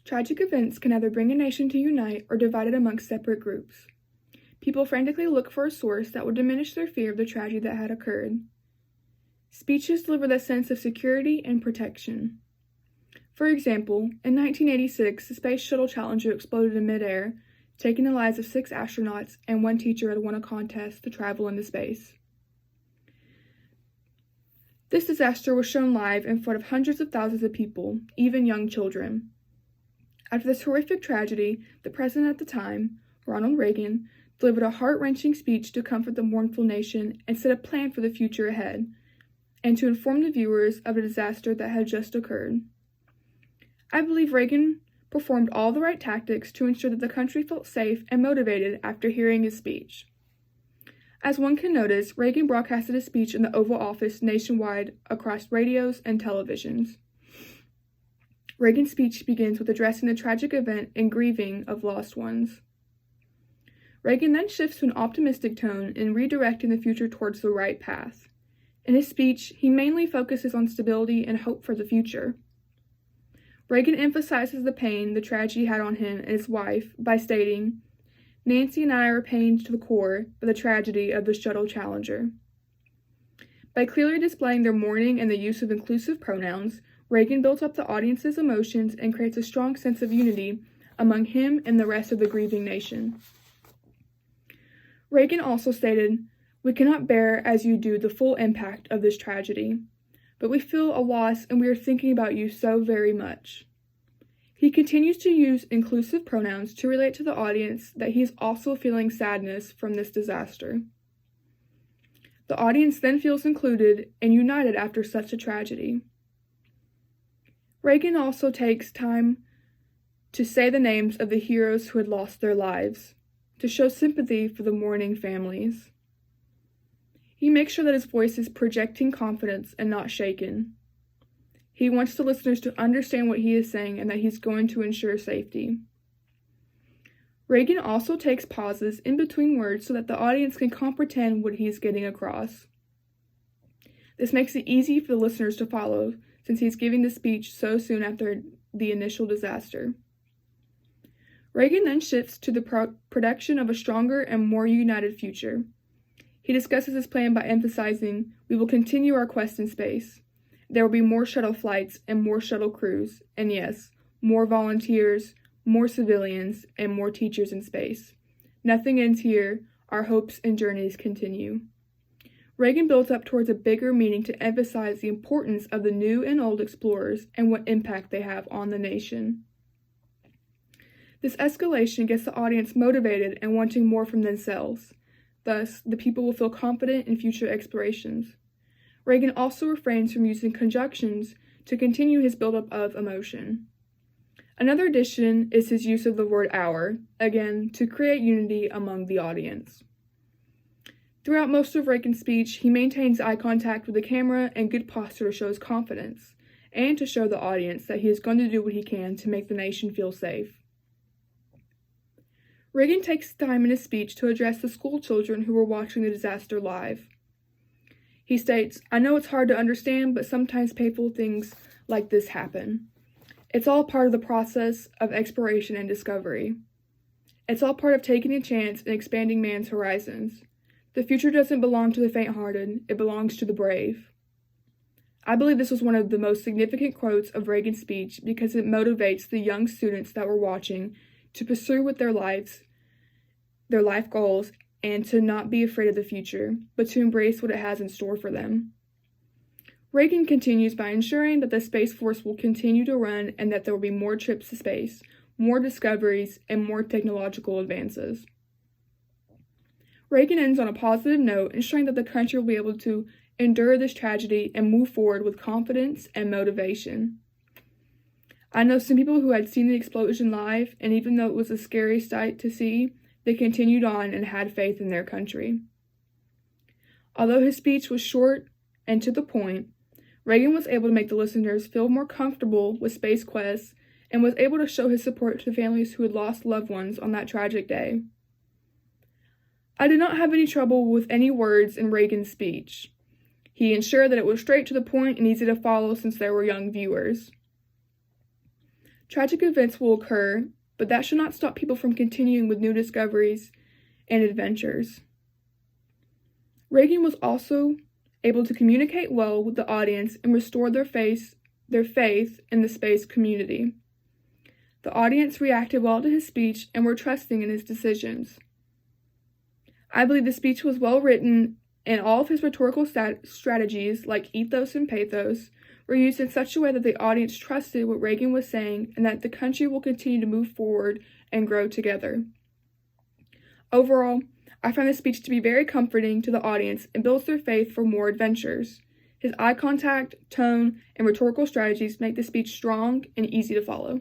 Tragic events can either bring a nation to unite or divide it amongst separate groups. People frantically look for a source that will diminish their fear of the tragedy that had occurred. Speeches deliver that sense of security and protection. For example, in 1986, the Space Shuttle Challenger exploded in midair, taking the lives of 6 astronauts and 1 teacher had won a contest to travel into space. This disaster was shown live in front of hundreds of thousands of people, even young children. After this horrific tragedy, the president at the time, Ronald Reagan, delivered a heart-wrenching speech to comfort the mournful nation and set a plan for the future ahead, and to inform the viewers of a disaster that had just occurred. I believe Reagan performed all the right tactics to ensure that the country felt safe and motivated after hearing his speech. As one can notice, Reagan broadcasted his speech in the Oval Office nationwide across radios and televisions. Reagan's speech begins with addressing the tragic event and grieving of lost ones. Reagan then shifts to an optimistic tone in redirecting the future towards the right path. In his speech, he mainly focuses on stability and hope for the future. Reagan emphasizes the pain the tragedy had on him and his wife by stating, "Nancy and I are pained to the core by the tragedy of the Shuttle Challenger." By clearly displaying their mourning and the use of inclusive pronouns, Reagan builds up the audience's emotions and creates a strong sense of unity among him and the rest of the grieving nation. Reagan also stated, "We cannot bear as you do the full impact of this tragedy, but we feel a loss and we are thinking about you so very much." He continues to use inclusive pronouns to relate to the audience that he is also feeling sadness from this disaster. The audience then feels included and united after such a tragedy. Reagan also takes time to say the names of the heroes who had lost their lives, to show sympathy for the mourning families. He makes sure that his voice is projecting confidence and not shaken. He wants the listeners to understand what he is saying and that he's going to ensure safety. Reagan also takes pauses in between words so that the audience can comprehend what he is getting across. This makes it easy for the listeners to follow, since he's giving the speech so soon after the initial disaster. Reagan then shifts to the production of a stronger and more united future. He discusses his plan by emphasizing, "We will continue our quest in space. There will be more shuttle flights and more shuttle crews, and yes, more volunteers, more civilians, and more teachers in space. Nothing ends here. Our hopes and journeys continue." Reagan built up towards a bigger meaning to emphasize the importance of the new and old explorers and what impact they have on the nation. This escalation gets the audience motivated and wanting more from themselves. Thus, the people will feel confident in future explorations. Reagan also refrains from using conjunctions to continue his buildup of emotion. Another addition is his use of the word "our," again, to create unity among the audience. Throughout most of Reagan's speech, he maintains eye contact with the camera and good posture to show his confidence, and to show the audience that he is going to do what he can to make the nation feel safe. Reagan takes time in his speech to address the school children who were watching the disaster live. He states, "I know it's hard to understand, but sometimes painful things like this happen. It's all part of the process of exploration and discovery. It's all part of taking a chance and expanding man's horizons. The future doesn't belong to the faint-hearted, it belongs to the brave." I believe this was one of the most significant quotes of Reagan's speech because it motivates the young students that were watching to pursue with their life goals, and to not be afraid of the future, but to embrace what it has in store for them. Reagan continues by ensuring that the Space Force will continue to run and that there will be more trips to space, more discoveries, and more technological advances. Reagan ends on a positive note, ensuring that the country will be able to endure this tragedy and move forward with confidence and motivation. I know some people who had seen the explosion live, and even though it was a scary sight to see, they continued on and had faith in their country. Although his speech was short and to the point, Reagan was able to make the listeners feel more comfortable with Space Quest and was able to show his support to families who had lost loved ones on that tragic day. I did not have any trouble with any words in Reagan's speech. He ensured that it was straight to the point and easy to follow since there were young viewers. Tragic events will occur, but that should not stop people from continuing with new discoveries and adventures. Reagan was also able to communicate well with the audience and restore their faith in the space community. The audience reacted well to his speech and were trusting in his decisions. I believe the speech was well written, and all of his rhetorical strategies, like ethos and pathos, were used in such a way that the audience trusted what Reagan was saying and that the country will continue to move forward and grow together. Overall, I find the speech to be very comforting to the audience and builds their faith for more adventures. His eye contact, tone, and rhetorical strategies make the speech strong and easy to follow.